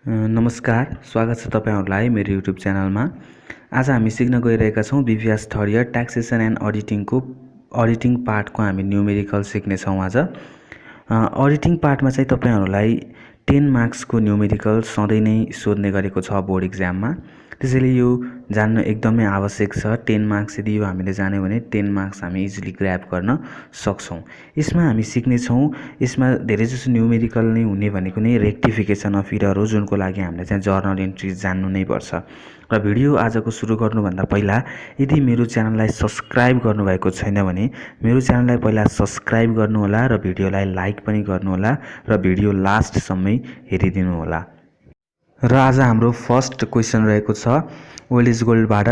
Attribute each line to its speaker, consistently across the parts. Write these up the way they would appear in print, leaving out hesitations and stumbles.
Speaker 1: नमस्कार, स्वागत छ तपाईहरुलाई मेरो युट्युब च्यानलमा। आज हामी सिक्न गइरहेका छौं BBS third year taxation and auditing पार्टको हामी न्यूमेरिकल सिक्ने छौं आज। अडिटिङ पार्टमा चाहिँ तपाईहरुलाई 10 मार्क्सको न्यूमेरिकल सधैं नै सोध्ने गरेको छ बोर्ड एक्जाममा। त्यसैले यो जान्न एकदमै आवश्यक छ। 10 मार्क्स यदि यो हामीले जान्यौं भने 10 मार्क्स हामी इजिली ग्र्याब गर्न सक्छौं। यसमा हामी सिक्ने छौं, यसमा धेरैजसो न्यूमेरिकल नै हुने भनेको नै रेक्टिफिकेसन अफ इरर हो, जुनको लागि हामीले चाहिँ जर्नल एन्ट्री जान्नु नै पर्छ। र भिडियो आजको सुरु गर्नुभन्दा पहिला यदि मेरो च्यानललाई सब्स्क्राइब गर्नुभएको छैन भने मेरो च्यानललाई पहिला सब्स्क्राइब गर्नुहोला र भिडियोलाई लाइक पनि गर्नुहोला र भिडियो लास्टसम्मै हेरिदिनु होला। र आज हाम्रो फर्स्ट क्वेशन रहेको छ ओल्ड इज गोल्डबाट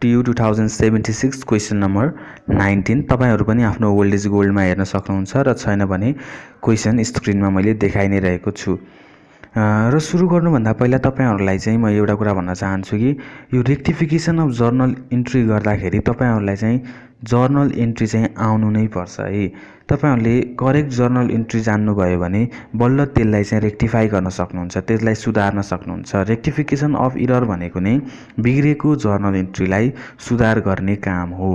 Speaker 1: TU 2076 क्वेशन नम्बर 19। तपाईहरु पनि आफ्नो ओल्ड इज गोल्डमा हेर्न सक्नुहुन्छ र छैन भने क्वेशन स्क्रिनमा मैले देखाइ नै रहेको छु। र सुरु गर्नुभन्दा पहिला तपाईहरुलाई चाहिँ म एउटा कुरा भन्न चाहन्छु कि यो रेक्टिफिकेसन अफ जर्नल इन्ट्री गर्दाखेरि तपाईहरुलाई चाहिँ जर्नल एन्ट्री चाहिँ आउनु नै पर्छ है। तपाईहरुले करेक्ट जर्नल एन्ट्री जान्नुभयो भने बल्ल त्यसलाई चाहिँ रेक्टिफाई गर्न सक्नुहुन्छ, त्यसलाई सुधार्न सक्नुहुन्छ। रेक्टिफिकेसन अफ इरर भनेको नै बिग्रेको जर्नल एन्ट्रीलाई सुधार गर्ने काम हो।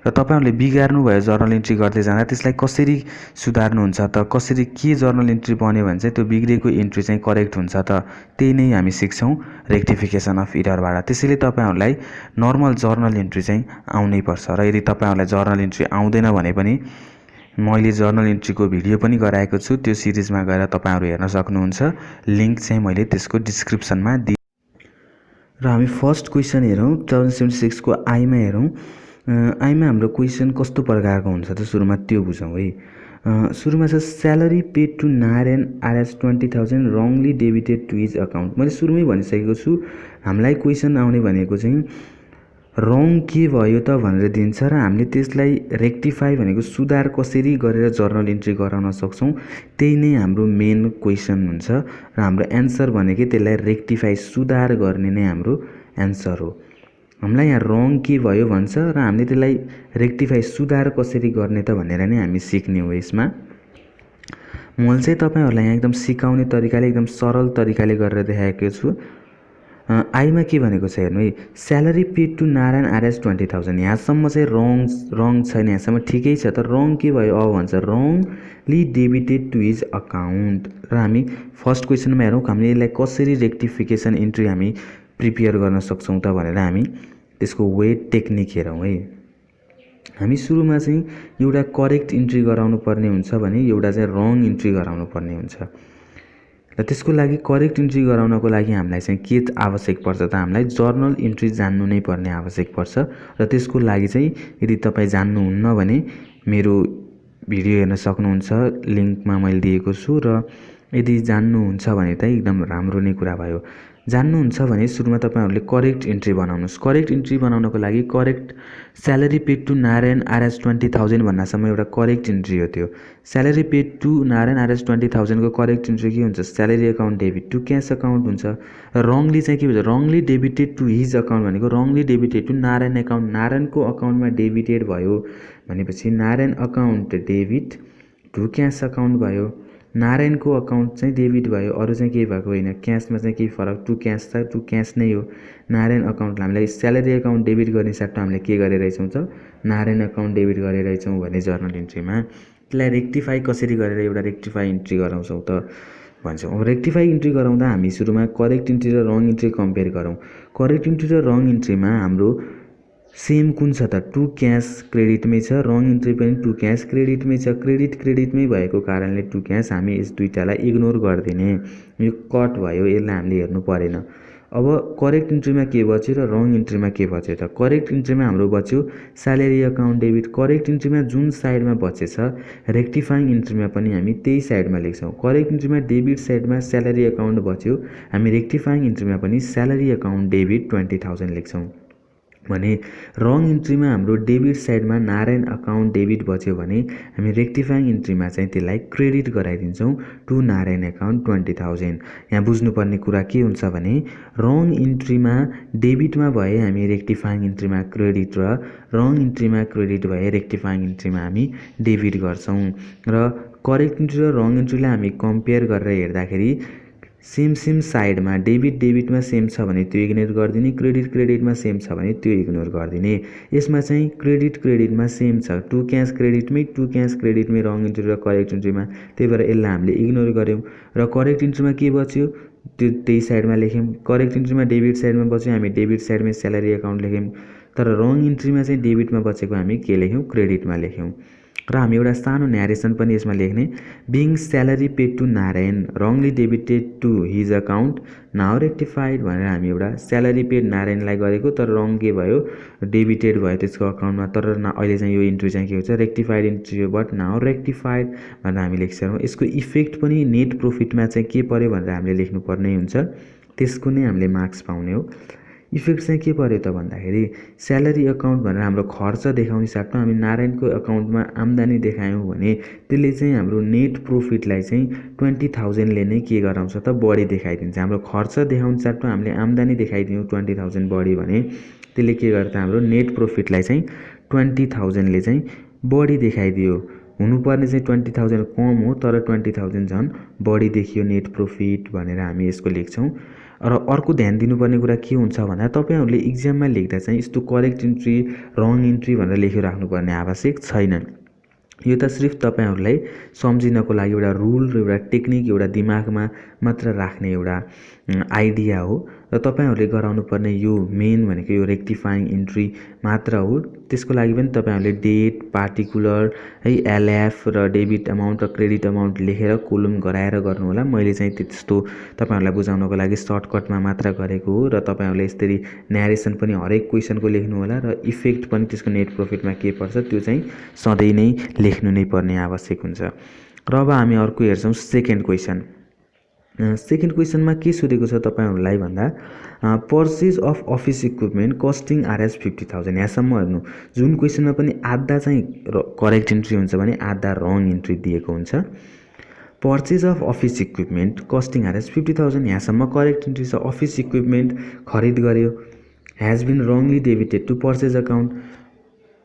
Speaker 1: र तपाईहरुले बिगार्नु भयो जर्नल एन्ट्री गर्दै जाँदा त्यसलाई कसरी सुधार्नुहुन्छ त, कसरी के जर्नल एन्ट्री बन्यो भने चाहिँ त्यो बिग्रेको एन्ट्री चाहिँ करेक्ट हुन्छ त, त्यही नै हामी सिक्छौं रेक्टिफिकेसन अफ इररबाट। त्यसैले तपाईहरुलाई नर्मल जर्नल एन्ट्री चाहिँ आउनै पर्छ। र यदि तपाईहरुलाई जर्नल एन्ट्री आउँदैन भने पनि मैले जर्नल एन्ट्रीको भिडियो पनि गराएको छु, त्यो सिरिजमा गएर तपाईहरु हेर्न सक्नुहुन्छ। लिंक चाहिँ मैले त्यसको डिस्क्रिप्सनमा दिए। र हामी फर्स्ट क्वेशन हेरौं 2076 को आईमा हेरौं। आईमा हाम्रो क्वेशन कस्तो प्रकारको हुन्छ त सुरुमा त्यो बुझौं है। सुरुमा छ salary paid to Narayan RS 20,000 wrongly debited to his account. मैले सुरुमै भनिसकेको छु हामीलाई क्वेशन आउने भनेको चाहिँ रङ के भयो त भनेर दिन्छ र हामीले त्यसलाई रेक्टिफाई भनेको सुधार कसरी गरेर जर्नल एन्ट्री गराउन सक्छौं, त्यही नै हाम्रो मेन क्वेशन हुन्छ। र हाम्रो एन्सर भनेकै त्यसलाई रेक्टिफाई सुधार गर्ने नै हाम्रो एन्सर हो। हामीलाई यहाँ रङ के भयो भन्छ र हामीले त्यसलाई रेक्टिफाई सुधार कसरी गर्ने त भनेर नै हामी सिक्ने हो। यसमा मैले चाहिँ तपाईहरुलाई यहाँ एकदम सिकाउने तरिकाले एकदम सरल तरिकाले गरेर देखाएको छु। आईमा के भनेको छ हेर्नु है, salary paid to Narayan RS 20,000। यहाँसम्म चाहिँ रङ छैन, यहाँसम्म ठिकै छ। त रङ के भयो अब भन्छ wrongly debited to his account. र हामी फर्स्ट क्वेशनमा हेरौं हामीले यसलाई कसरी रेक्टिफिकेसन एन्ट्री हामी प्रिपेयर गर्न सक्छौं त भनेर हामी त्यसको वे टेक्निक हेरौं है। हामी सुरुमा चाहिँ एउटा करेक्ट एन्ट्री गराउनु पर्ने हुन्छ भने एउटा चाहिँ रङ एन्ट्री गराउनु पर्ने हुन्छ। र त्यसको लागि करेक्ट एन्ट्री गराउनको लागि हामीलाई चाहिँ के आवश्यक पर्छ त, हामीलाई जर्नल एन्ट्री जान्नु नै पर्ने आवश्यक पर्छ। र त्यसको लागि चाहिँ यदि तपाई जान्नुहुन्न भने मेरो भिडियो हेर्न सक्नुहुन्छ, लिंकमा मैले दिएको छु। र यदि जान्नुहुन्छ भने त एकदम राम्रो नै कुरा भयो। जान्नुहुन्छ भने सुरुमा तपाईहरुले करेक्ट एन्ट्री बनाउनुस्। करेक्ट एन्ट्री बनाउनको लागि correct salary paid to Narayan RS 20,000 भन्नासम्म एउटा करेक्ट एन्ट्री हो। त्यो salary paid to Narayan RS 20,000 को करेक्ट एन्ट्री के हुन्छ, salary account debit to cash account हुन्छ। र रङली चाहिँ के भन्छ, wrongly debited to his account भनेको wrongly debited to Narayan account, नारायणको अकाउन्टमा डेबिटेड भयो भनेपछि Narayan account debit to cash account भयो। नारायणको अकाउन्ट चाहिँ डेबिट भयो, अरु चाहिँ केही भएको होइन। क्याशमा चाहिँ केही फरक, टु क्याश छ, टु क्याश नै हो। नारायण अकाउन्टलाई हामीलाई स्यालेरी अकाउन्ट डेबिट गर्ने सट्टा हामीले के गरिरहेछौं त, नारायण अकाउन्ट डेबिट गरिरहेछौं भने जर्नल एन्ट्रीमा त्यसलाई रेक्टिफाई कसरी गरेर एउटा रेक्टिफाई एन्ट्री गराउँछौं त भन्छौं। अब रेक्टिफाई एन्ट्री गराउँदा हामी सुरुमा करेक्ट एन्ट्री र रङ एन्ट्री कम्पेयर गरौं। करेक्ट एन्ट्री र रङ एन्ट्रीमा हाम्रो सेम कुन छ त, टु क्याश क्रेडिटमै छ। रङ एन्ट्री पनि टु क्याश क्रेडिटमै छ। क्रेडिटमै भएको कारणले टु क्याश हामी यस दुईटालाई इग्नोर गर्दिने, यो कट भयो, यसलाई हामीले हेर्नु परेन। अब करेक्ट एन्ट्रीमा के बच्यो र रङ एन्ट्रीमा के बच्यो त, करेक्ट एन्ट्रीमा हाम्रो बच्यो स्यालेरी अकाउन्ट डेबिट। करेक्ट एन्ट्रीमा जुन साइडमा बचेछ रेक्टिफाइङ एन्ट्रीमा पनि हामी त्यही साइडमा लेख्छौं। करेक्ट एन्ट्रीमा डेबिट साइडमा स्यालेरी अकाउन्ट बच्यो, हामी रेक्टिफाइङ एन्ट्रीमा पनि स्यालेरी अकाउन्ट डेबिट 20,000 लेख्छौं भने रङ एन्ट्रीमा हाम्रो डेबिट साइडमा नारायण अकाउन्ट डेबिट बच्यो भने हामी रेक्टिफाइङ एन्ट्रीमा चाहिँ त्यसलाई क्रेडिट गराइदिन्छौं टु नारायण अकाउन्ट 20,000। यहाँ बुझ्नुपर्ने कुरा के हुन्छ भने रङ एन्ट्रीमा डेबिटमा भए हामी रेक्टिफाइङ एन्ट्रीमा क्रेडिट र रङ एन्ट्रीमा क्रेडिट भए रेक्टिफाइङ एन्ट्रीमा हामी डेबिट गर्छौं। र करेक्ट एन्ट्री र रङ एन्ट्रीलाई हामी कम्पेयर गरेर हेर्दाखेरि सेम साइडमा डेबिटमा सेम छ भने त्यो इग्नोर गरिदिने, क्रेडिटमा सेम छ भने त्यो इग्नोर गरिदिने। यसमा चाहिँ क्रेडिटमा सेम छ, टु क्यास क्रेडिटमै रङ इन्ट्री र करेक्ट इन्ट्रीमा, त्यही भएर यसलाई हामीले इग्नोर गऱ्यौँ। र करेक्ट इन्ट्रीमा के बच्यो त्यो त्यही साइडमा लेख्यौँ। करेक्ट इन्ट्रीमा डेबिट साइडमा बच्यो, हामी डेबिट साइडमै स्यालेरी एकाउन्ट लेख्यौँ। तर रङ इन्ट्रीमा चाहिँ डेबिटमा बचेको हामी के लेख्यौँ, क्रेडिटमा लेख्यौँ। र हामी एउटा सानो न्यारेसन पनि यसमा लेख्ने, being salary paid to Narayan wrongly debited to his account now rectified भनेर हामी एउटा स्यालेरी पेड नारायणलाई गरेको, तर रङ के भयो, डेबिटेड भयो त्यसको अकाउन्टमा। तर अहिले चाहिँ यो इन्ट्री चाहिँ के हुन्छ, रेक्टिफाइड इन्ट्री हो, बट नाउ रेक्टिफाइड भनेर हामी लेख्छौँ। यसको इफेक्ट पनि नेट प्रफिटमा चाहिँ के पर्यो भनेर हामीले लेख्नुपर्ने हुन्छ, त्यसको नै हामीले मार्क्स पाउने हो। इफेक्ट चाहिँ के पर्यो त भन्दाखेरि स्यालेरी अकाउन्ट भनेर हाम्रो खर्च देखाउने साटो हामी नारायणको अकाउन्टमा आम्दानी देखायौँ भने त्यसले चाहिँ हाम्रो नेट प्रफिटलाई चाहिँ 20,000ले नै के गराउँछ त, बढी देखाइदिन्छ। हाम्रो खर्च देखाउने साटो हामीले आम्दानी देखाइदियौँ 20,000 बढी भने त्यसले के गर्छ, हाम्रो नेट प्रफिटलाई चाहिँ 20,000ले चाहिँ बढी देखाइदियो। हुनुपर्ने चाहिँ 20,000 कम हो, तर 20,000 झन् बढी देखियो नेट प्रफिट भनेर हामी यसको लेख्छौँ। र अर्को ध्यान दिनुपर्ने कुरा के हुन्छ भन्दा तपाईँहरूले इक्जाममा लेख्दा चाहिँ यस्तो करेक्ट इन्ट्री रङ इन्ट्री भनेर लेखिराख्नुपर्ने आवश्यक छैन। यो त सिर्फ तपाईँहरूलाई सम्झिनको लागि एउटा रुल र एउटा टेक्निक एउटा दिमागमा मात्र राख्ने एउटा आइडिया हो। र तपाईँहरूले गराउनु पर्ने यो मेन भनेको यो रेक्टिफाइङ इन्ट्री मात्र हो। त्यसको लागि पनि तपाईँहरूले डेट, पार्टिकुलर है, एलएफ र डेबिट अमाउन्ट र क्रेडिट अमाउन्ट लेखेर कोलम गराएर गर्नुहोला। मैले चाहिँ त्यस्तो तपाईँहरूलाई बुझाउनको लागि सर्टकटमा मात्र गरेको हो। र तपाईँहरूले यसरी न्यारेसन पनि हरेक क्वेसनको लेख्नु होला र इफेक्ट पनि त्यसको नेट प्रफिटमा के पर्छ त्यो चाहिँ सधैँ नै लेख्नु नै पर्ने आवश्यक हुन्छ। र अब हामी अर्को हेर्छौँ सेकेन्ड क्वेसन। सेकेन्ड क्वेसनमा के सोधेको छ तपाईँहरूलाई भन्दा purchase of office equipment costing RS 50,000। यहाँसम्म हेर्नु, जुन क्वेसनमा पनि आधा चाहिँ करेक्ट इन्ट्री हुन्छ भने आधा रङ इन्ट्री दिएको हुन्छ। Purchase of office equipment costing RS 50,000, यहाँसम्म करेक्ट इन्ट्री छ। अफिस इक्विपमेन्ट खरिद गर्यो, has been wrongly debited to purchase account.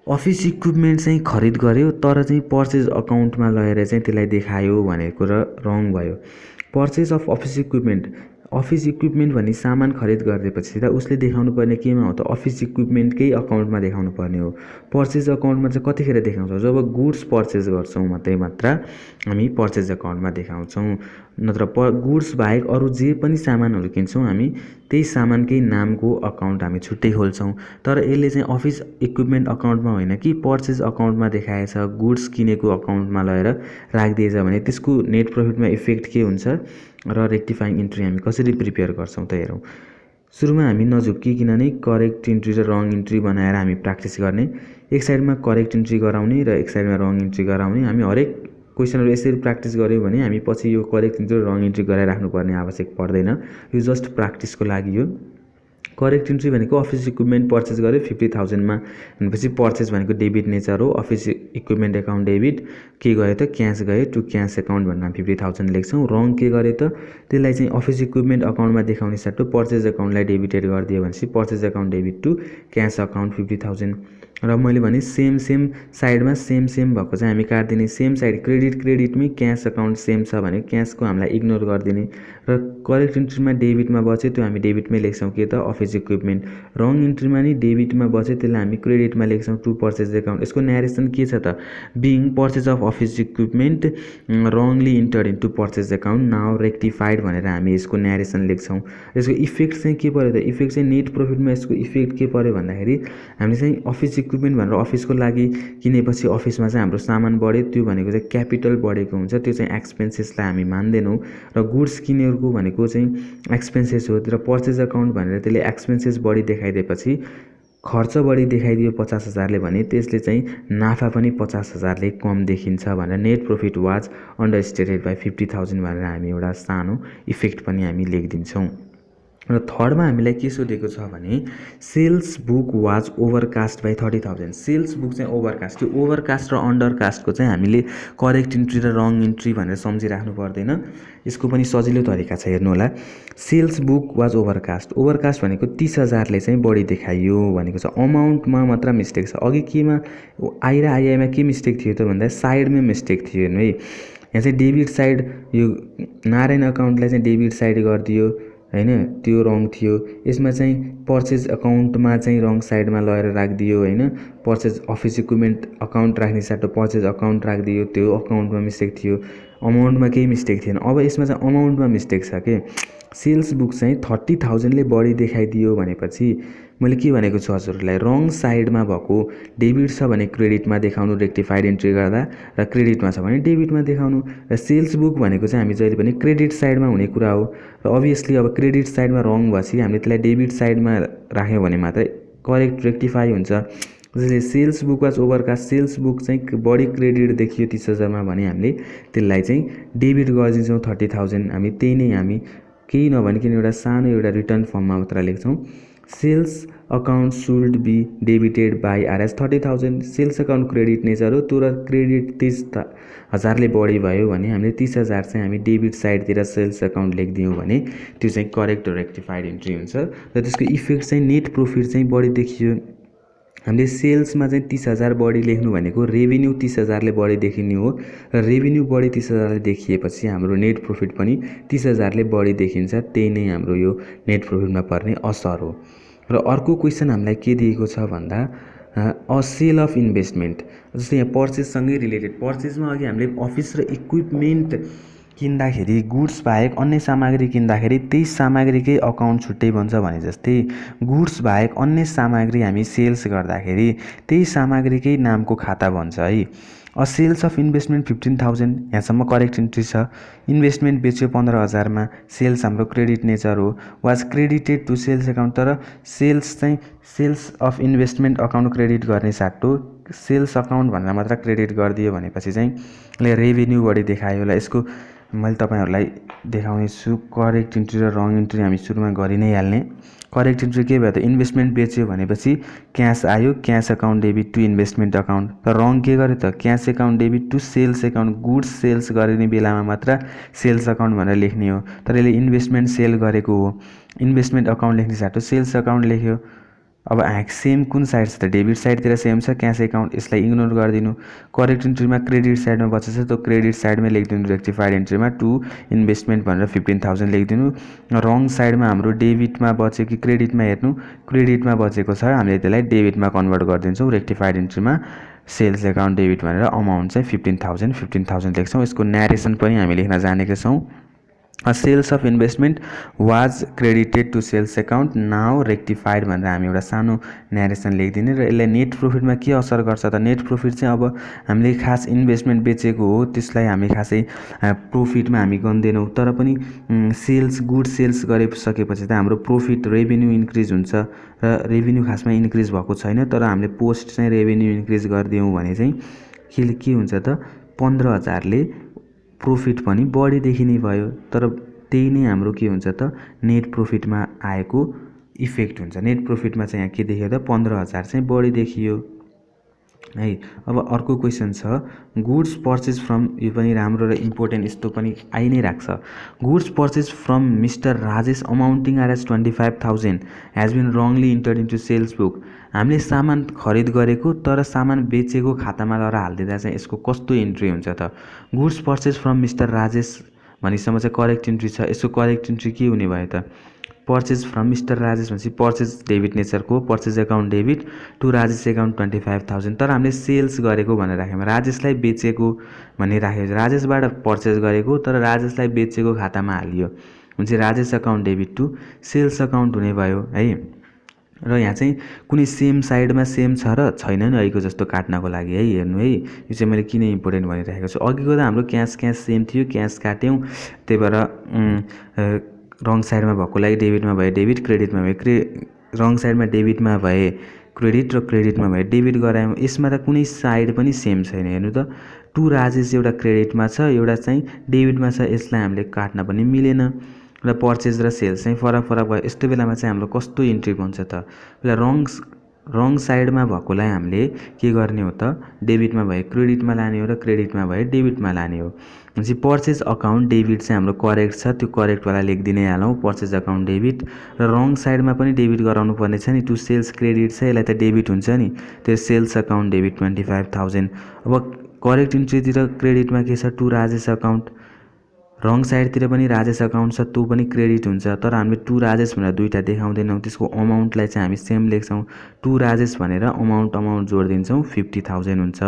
Speaker 1: Office equipment चाहिँ खरिद गर्यो तर चाहिँ पर्चेज अकाउन्टमा लगेर चाहिँ त्यसलाई देखायो भनेको र रङ भयो। पर्चेज अफ अफिस इक्विपमेन्ट भन्ने सामान खरिद गरिदिएपछि त उसले देखाउनु पर्ने केमा हो त, अफिस इक्विपमेन्टकै अकाउन्टमा देखाउनु पर्ने हो। पर्चेज अकाउन्टमा चाहिँ कतिखेर देखाउँछौँ, जब गुड्स पर्चेज गर्छौँ मात्र हामी पर्चेज अकाउन्टमा देखाउँछौँ। नत्र गुड्स बाहेक अरू जे पनि सामानहरू किन्छौँ हामी त्यही सामानकै नामको अकाउन्ट हामी छुट्टै खोल्छौँ। तर यसले चाहिँ अफिस इक्विपमेन्ट अकाउन्टमा होइन कि पर्चेज अकाउन्टमा देखाएछ, गुड्स किनेको अकाउन्टमा लगेर राखिदिएछ भने त्यसको नेट प्रफिटमा इफेक्ट के हुन्छ र रेक्टिफाइङ इन्ट्री हामी कसरी प्रिपेयर गर्छौँ त हेरौँ। सुरुमा हामी नझुक्किकन नै करेक्ट इन्ट्री र रङ इन्ट्री बनाएर हामी प्र्याक्टिस गर्ने। एक साइडमा करेक्ट इन्ट्री गराउने र एक साइडमा रङ इन्ट्री गराउने। हामी हरेक क्वेसनहरू यसरी प्र्याक्टिस गऱ्यौँ भने हामी पछि यो करेक्ट इन्ट्री र रङ इन्ट्री गराइराख्नुपर्ने आवश्यक पर्दैन। यो जस्ट प्र्याक्टिसको लागि हो। करेक्ट इन्ट्री भनेको अफिस इक्विपमेन्ट पर्चेज गर्यो 50,000मा भनेपछि पर्चेज भनेको डेबिट नेचर हो। अफिस इक्विपमेन्ट एकाउन्ट डेबिट के गयो त, क्यास गयो टु क्यास एकाउन्ट भनेर 50,000 लेख्छौँ। रङ के गर्यो त, त्यसलाई चाहिँ अफिस इक्विपमेन्ट अकाउन्टमा देखाउने साटो पर्चेज अकाउन्टलाई डेबिटेड गरिदियो भनेपछि purchase account debit to cash account 50,000। र मैले भने सेम साइडमा सेम भएको चाहिँ हामी काट्दिने। सेम साइड क्रेडिटमै क्यास अकाउन्ट सेम छ भने क्यासको हामीलाई इग्नोर गरिदिने। र करेक्ट इन्ट्रीमा डेबिटमा बच्यो त्यो हामी डेबिटमै लेख्छौँ के त, अफिस इक्विपमेन्ट। रङ इन्ट्रीमा नि डेबिटमा बच्यो त्यसलाई हामी क्रेडिटमा लेख्छौँ टु पर्चेज एकाउन्ट। यसको न्यारेसन के छ त, being purchase of office equipment Rangli entered into purchase account now rectified भनेर हामी यसको न्यारेसन लेख्छौँ। यसको इफेक्ट चाहिँ के पर्यो त, इफेक्ट चाहिँ नेट प्रफिटमा यसको इफेक्ट के पर्यो भन्दाखेरि हामीले चाहिँ अफिस इक्विपमेन्ट भनेर अफिसको लागि किनेपछि अफिसमा चाहिँ हाम्रो सामान बढ्यो, त्यो भनेको चाहिँ क्यापिटल बढेको हुन्छ, त्यो चाहिँ एक्सपेन्सेसलाई हामी मान्दैनौँ। र गुड्स किनेको भनेको चाहिँ एक्सपेन्सेस हो। र पर्चेज अकाउन्ट भनेर त्यसले एक्सपेन्सेस बढी देखाइदिएपछि खर्च बढी देखाइदियो 50,000ले भने त्यसले चाहिँ नाफा पनि 50,000ले कम देखिन्छ भनेर net profit was under stated by 50,000 भनेर हामी एउटा सानो इफेक्ट पनि हामी लेखिदिन्छौँ। र थर्डमा हामीलाई के सोधेको छ भने sales book was overcast by 30,000। Sales book चाहिँ ओभरकास्ट, त्यो ओभरकास्ट र अन्डरकास्टको चाहिँ हामीले करेक्ट इन्ट्री र रङ इन्ट्री भनेर सम्झिराख्नु पर्दैन। यसको पनि सजिलो तरिका छ, हेर्नु होला। सेल्स बुक वाज ओभरकास्ट भनेको 30,000ले चाहिँ बढी देखाइयो भनेको छ। अमाउन्टमा मात्र मिस्टेक छ। अघि केमा आइमा के मिस्टेक थियो त भन्दा साइडमै मिस्टेक थियो हेर्नु है। यहाँ चाहिँ डेबिट साइड यो नारायण अकाउन्टलाई चाहिँ डेबिट साइड गरिदियो हैन, त्यो रङ थियो। यसमा चाहिँ पर्चेज अकाउन्टमा चाहिँ रङ साइडमा लगेर राखिदियो हैन, पर्चेज अफिस इक्विपमेन्ट अकाउन्ट राख्ने साटो पर्चेज अकाउन्ट राखिदियो, त्यो अकाउन्टमा मिस्टेक थियो। अमाउन्टमा केही मिस्टेक थिएन। अब यसमा चाहिँ अमाउन्टमा मिस्टेक छ के, सेल्स बुक चाहिँ 30,000 ले बढी देखाइदियो भनेपछि मैले के भनेको छु हजुरहरूलाई, रङ साइडमा भएको डेबिट छ भने क्रेडिटमा देखाउनु रेक्टिफाइड इन्ट्री गर्दा, र क्रेडिटमा छ भने डेबिटमा देखाउनु। र सेल्स बुक भनेको चाहिँ हामी जहिले पनि क्रेडिट साइडमा हुने कुरा हो। र अभियसली अब क्रेडिट साइडमा रङ भएपछि हामीले त्यसलाई डेबिट साइडमा राख्यौँ भने मात्रै करेक्ट रेक्टिफाई हुन्छ। जसले sales book was overcast, sales book चाहिँ बढी क्रेडिट देखियो 30,000मा भने हामीले त्यसलाई चाहिँ डेबिट गरिदिन्छौँ 30,000। हामी त्यही नै हामी केही नभनिकन एउटा सानो एउटा रिटर्न फर्ममा मात्र लेख्छौँ, sales account should be debited by RS 30,000। Sales account credit nature हो, तर क्रेडिट 30,000ले बढी भयो भने हामीले 30,000 चाहिँ हामी डेबिट साइडतिर सेल्स अकाउन्ट लेखिदियौँ भने त्यो चाहिँ करेक्ट रेक्टिफाइड इन्ट्री हुन्छ। र त्यसको इफेक्ट चाहिँ नेट प्रफिट चाहिँ बढी देखियो। हामीले सेल्समा चाहिँ 30,000 बढी लेख्नु भनेको रेभेन्यू 30,000ले बढी देखिने हो, र रेभेन्यू बढी 30,000ले देखिएपछि हाम्रो नेट प्रफिट पनि 30,000ले बढी देखिन्छ। त्यही नै हाम्रो यो नेट प्रफिटमा पर्ने असर हो। र अर्को क्वेसन हामीलाई के दिएको छ भन्दा अ सेल अफ इन्भेस्टमेन्ट, जस्तै यहाँ पर्चेजसँगै रिलेटेड, पर्चेजमा अघि हामीले अफिस र इक्विपमेन्ट किन्दाखेरि गुड्स बाहेक अन्य सामग्री किन्दाखेरि त्यही सामग्रीकै अकाउन्ट छुट्टै बन्छ भने जस्तै गुड्स बाहेक अन्य सामग्री हामी सेल्स गर्दाखेरि त्यही सामग्रीकै नामको खाता बन्छ है। अ सेल्स अफ इन्भेस्टमेन्ट 15,000, यहाँसम्म करेक्ट इन्ट्री छ। इन्भेस्टमेन्ट बेच्यो 15,000मा, सेल्स हाम्रो क्रेडिट नेचर हो, was credited to sales account, तर सेल्स चाहिँ sales of investment account credit गर्ने साटो सेल्स अकाउन्ट भनेर मात्र क्रेडिट गरिदियो भनेपछि चाहिँ यसले रेभेन्यू बढी देखायो होला। यसको मैले तपाईँहरूलाई देखाउने छु करेक्ट इन्ट्री र रङ इन्ट्री हामी सुरुमा गरि नै हाल्ने। करेक्ट इन्ट्री के भयो त, इन्भेस्टमेन्ट बेच्यो भनेपछि क्यास आयो, cash account debit to investment account. र रङ के गर्यो त, cash account debit to sales account, goods sales गर्ने बेलामा मात्र सेल्स अकाउन्ट भनेर लेख्ने हो, तर यसले इन्भेस्टमेन्ट सेल गरेको हो, इन्भेस्टमेन्ट अकाउन्ट लेख्ने साटो सेल्स अकाउन्ट लेख्यो। अब सेम कुन साइड छ त, डेबिट साइडतिर सेम छ क्यास अकाउन्ट, यसलाई इग्नोर गरिदिनु। करेक्ट इन्ट्रीमा क्रेडिट साइडमा बचेछ, त्यो क्रेडिट साइडमै लेखिदिनु, रेक्टिफाइड इन्ट्रीमा टु इन्भेस्टमेन्ट भनेर 15,000 लेखिदिनु। रङ साइडमा हाम्रो डेबिटमा बच्यो कि क्रेडिटमा हेर्नु, क्रेडिटमा बचेको छ, हामीले त्यसलाई डेबिटमा कन्भर्ट गरिदिन्छौँ। रेक्टिफाइड इन्ट्रीमा सेल्स अकाउन्ट डेबिट भनेर अमाउन्ट चाहिँ 15,000 लेख्छौँ। यसको न्यारेसन पनि हामी लेख्न जानेका छौँ। A sales of investment was credited to sales account, now rectified भनेर हामी एउटा सानो न्यारेसन लेखिदिने। र यसले नेट प्रफिटमा के असर गर्छ त, नेट प्रफिट चाहिँ अब हामीले खास इन्भेस्टमेन्ट बेचेको हो त्यसलाई हामी खासै प्रफिटमा हामी गन्दैनौँ, तर पनि सेल्स गुड सेल्स गरिसकेपछि त हाम्रो प्रफिट रेभेन्यू इन्क्रिज हुन्छ, र रेभेन्यू खासमा इन्क्रिज भएको छैन, तर हामीले पोस्ट चाहिँ रेभेन्यू इन्क्रिज गरिदियौँ भने चाहिँ के हुन्छ त, 15,000ले प्रफिट पनि बढी देखिने भयो। तर त्यही नै हाम्रो के हुन्छ त, नेट प्रफिटमा आएको इफेक्ट हुन्छ। नेट प्रफिटमा चाहिँ यहाँ के देखियो त, 15,000 चाहिँ बढी देखियो है। अब अर्को क्वेसन छ, गुड्स पर्चेज फ्रम, यो पनि राम्रो र इम्पोर्टेन्ट, यस्तो पनि आइ नै राख्छ। Goods purchase from mister Rajesh amounting RS 25,000 has been wrongly entered into sales book. हामीले सामान खरिद गरेको तर सामान बेचेको खातामा लगेर हालिदिँदा चाहिँ यसको कस्तो इन्ट्री हुन्छ त, goods purchase from mister Rajesh भनेसम्म चाहिँ करेक्ट इन्ट्री छ। यसको करेक्ट इन्ट्री के हुने भयो त, पर्चेज फ्रम मिस्टर राजेश भनेपछि पर्चेज डेबिट नेचरको, purchase account debit to Rajesh account 25,000, तर हामीले सेल्स गरेको भनेर राख्यौँ, राजेशलाई बेचेको भन्ने राख्यो, राजेशबाट पर्चेज गरेको तर राजेशलाई बेचेको खातामा हालियो भने Rajesh account debit to sales account हुने भयो है। र यहाँ चाहिँ कुनै सेम साइडमा सेम छ र छैन नि अहिलेको जस्तो काट्नको लागि है, हेर्नु है, यो चाहिँ मैले किन इम्पोर्टेन्ट भनिराखेको छु। अघिको त हाम्रो क्यास सेम थियो, क्यास काट्यौँ, त्यही भएर रङ साइडमा भएकोलाई डेबिटमा भए डेबिट, क्रेडिटमा भए रङ साइडमा डेबिटमा भए क्रेडिट र क्रेडिटमा भए डेबिट गरायौँ। यसमा त कुनै साइड पनि सेम छैन, हेर्नु त, टु राजेश एउटा क्रेडिटमा छ, एउटा चाहिँ डेबिटमा छ, यसलाई हामीले काट्न पनि मिलेन। र पर्चेज र सेल्स चाहिँ फरक भयो। यस्तो बेलामा चाहिँ हाम्रो कस्तो इन्ट्री बन्छ त, रङ साइडमा भएकोलाई हामीले के गर्ने हो त, डेबिटमा भए क्रेडिटमा लाने हो र क्रेडिटमा भए डेबिटमा लाने हो। भनेपछि पर्चेज अकाउन्ट डेबिट चाहिँ हाम्रो करेक्ट छ, त्यो करेक्टवाला लेखिदिनै हालौँ, पर्चेज अकाउन्ट डेबिट। र रङ साइडमा पनि डेबिट गराउनु पर्ने छ नि, टु सेल्स क्रेडिट छ, यसलाई त डेबिट हुन्छ नि, त्यो सेल्स अकाउन्ट डेबिट 25,000। अब करेक्ट इन्ट्रीतिर क्रेडिटमा के छ, टु राजेश अकाउन्ट। रङ साइडतिर पनि राजेश अकाउन्ट छ, त्यो पनि क्रेडिट हुन्छ। तर हामीले टु राजेश भनेर दुईवटा देखाउँदैनौँ, त्यसको अमाउन्टलाई चाहिँ हामी सेम लेख्छौँ। टु राजेश भनेर अमाउन्ट जोडिदिन्छौँ, 50,000 हुन्छ।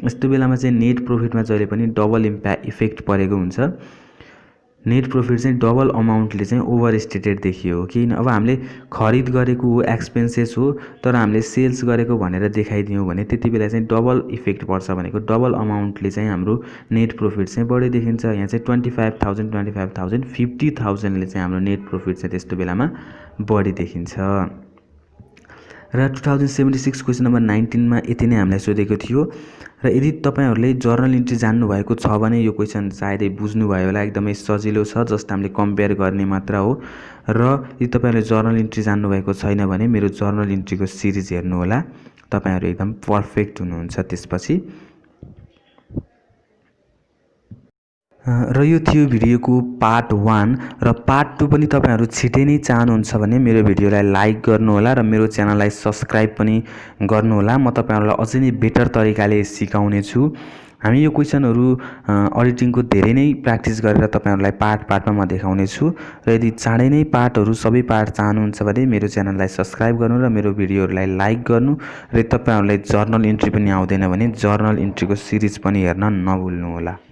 Speaker 1: यस्तो बेलामा चाहिँ नेट प्रोफिटमा जहिले पनि डबल इफेक्ट परेको हुन्छ। नेट प्रोफिट चाहिँ डबल अमाउन्टले चाहिँ ओभर स्टेटेड देखियो। किन अब हामीले खरिद गरेको हो, एक्सपेन्सेस हो, तर हामीले सेल्स गरेको भनेर देखाइदियौँ भने त्यति बेला चाहिँ डबल इफेक्ट पर्छ। भनेको डबल अमाउन्टले चाहिँ हाम्रो नेट प्रोफिट चाहिँ बढी देखिन्छ। यहाँ चाहिँ 25,000 50,000ले चाहिँ हाम्रो नेट प्रोफिट चाहिँ त्यस्तो बेलामा बढी देखिन्छ। र 2076 क्वेसन नम्बर 19मा यति नै हामीलाई सोधेको थियो। र यदि तपाईहरूले जर्नल इन्ट्री जान्नुभएको छ भने यो क्वेसन सायदै बुझ्नुभयो होला, एकदमै सजिलो छ, जस्ट हामीले कम्पेयर गर्ने मात्र हो। र यदि तपाईँहरूले जर्नल इन्ट्री जान्नुभएको छैन भने मेरो जर्नल इन्ट्रीको सिरिज हेर्नुहोला, तपाईँहरू एकदम पर्फेक्ट हुनुहुन्छ त्यसपछि। र यो थियो भिडियोको पार्ट 1 र पार्ट 2 पनि तपाईहरू छिटै नै चाहनुहुन्छ भने मेरो भिडियोलाई लाइक गर्नुहोला र मेरो च्यानललाई सब्स्क्राइब पनि गर्नुहोला। म तपाईहरूलाई अझै नै बेटर तरिकाले सिकाउने छु। हामी यो क्वेसनहरू अडिटिङको धेरै नै प्र्याक्टिस गरेर तपाईहरूलाई पार्टमा म देखाउने छु। र यदि चाँडै नै सबै पार्ट चाहनुहुन्छ भने मेरो च्यानललाई सब्स्क्राइब गर्नु र मेरो भिडियोहरूलाई लाइक गर्नु। र तपाईँहरूलाई जर्नल इन्ट्री पनि आउँदैन भने जर्नल इन्ट्रीको सिरिज पनि हेर्न नभुल्नुहोला।